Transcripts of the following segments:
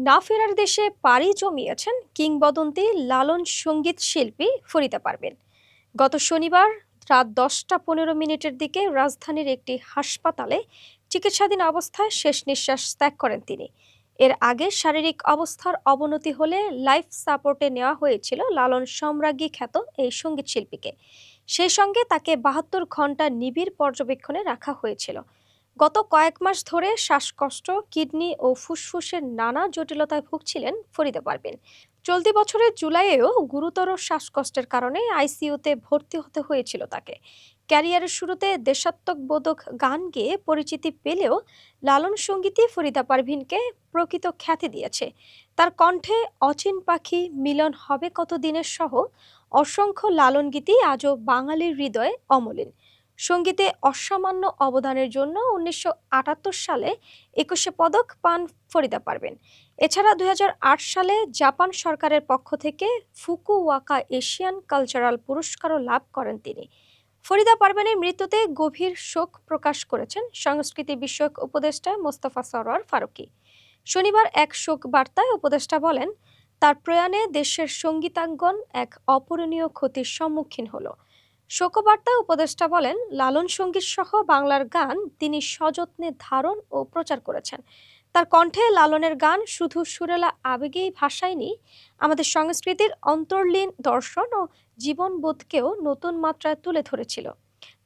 না ফেরার দেশে পাড়ি জমিয়েছেন কিংবদন্তি লালন সঙ্গীত শিল্পী ফরিদা পারভীন। গত শনিবার রাত 10টা 15 মিনিটের দিকে রাজধানীর একটি হাসপাতালে চিকিৎসাধীন অবস্থায় শেষ নিঃশ্বাস ত্যাগ করেন তিনি। এর আগে শারীরিক অবস্থার অবনতি হলে লাইফ সাপোর্টে নেওয়া হয়েছিল লালন সম্রাজ্ঞী খ্যাত এই সঙ্গীত শিল্পীকে। সেই সঙ্গে তাকে 72 ঘণ্টা নিবিড় পর্যবেক্ষণে রাখা হয়েছিল। গত কয়েক মাস ধরে শ্বাসকষ্ট, কিডনি ও ফুসফুসের নানা জটিলতায় ভুগছিলেন ফরিদা পারভীন। চলতি বছরের জুলাইয়েও গুরুতর শ্বাসকষ্টের কারণে আইসিইউতে ভর্তি হতে হয়েছিল তাকে। ক্যারিয়ারের শুরুতে দেশাত্মবোধক গান গেয়ে পরিচিতি পেলেও লালন সঙ্গীতই ফরিদা পারভীনকে প্রকৃত খ্যাতি দিয়েছে। তার কণ্ঠে অচিন পাখি, মিলন হবে কতদিনের সহ অসংখ্য লালন গীতি আজও বাঙালির হৃদয়ে অমলিন। সঙ্গীতে অসামান্য অবদানের জন্য 1978 সালে 21শে পদক পান ফরিদা পারভীন। এছাড়া 2008 সালে জাপান সরকারের পক্ষ থেকে ফুকুওয়াকা এশিয়ান কালচারাল পুরস্কারও লাভ করেন তিনি। ফরিদা পারভীনের মৃত্যুতে গভীর শোক প্রকাশ করেছেন সংস্কৃতি বিষয়ক উপদেষ্টা মোস্তফা সরোয়ার ফারুকী। শনিবার এক শোক বার্তায় উপদেষ্টা বলেন, তার প্রয়াণে দেশের সঙ্গীতাঙ্গন এক অপূরণীয় ক্ষতির সম্মুখীন হলো। শোকবার্তায় উপদেষ্টা বলেন, লালন সঙ্গীত সহ বাংলার গান তিনি সযত্নে ধারণ ও প্রচার করেছেন। তার কণ্ঠে লালনের গান শুধু সুরেলা আবেগেই ভাসায়নি, আমাদের সংস্কৃতির অন্তর্লীন দর্শন ও জীবনবোধকেও নতুন মাত্রায় তুলে ধরেছিল।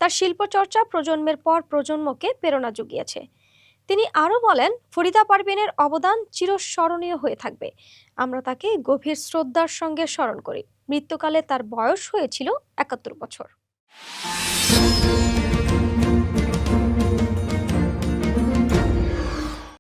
তার শিল্পচর্চা প্রজন্মের পর প্রজন্মকে প্রেরণা জুগিয়েছে। তিনি আরও বলেন, ফরিদা পারভীনের অবদান চিরস্মরণীয় হয়ে থাকবে। আমরা তাকে গভীর শ্রদ্ধার সঙ্গে স্মরণ করি। মৃত্যুকালে তার বয়স হয়েছিল 71 বছর।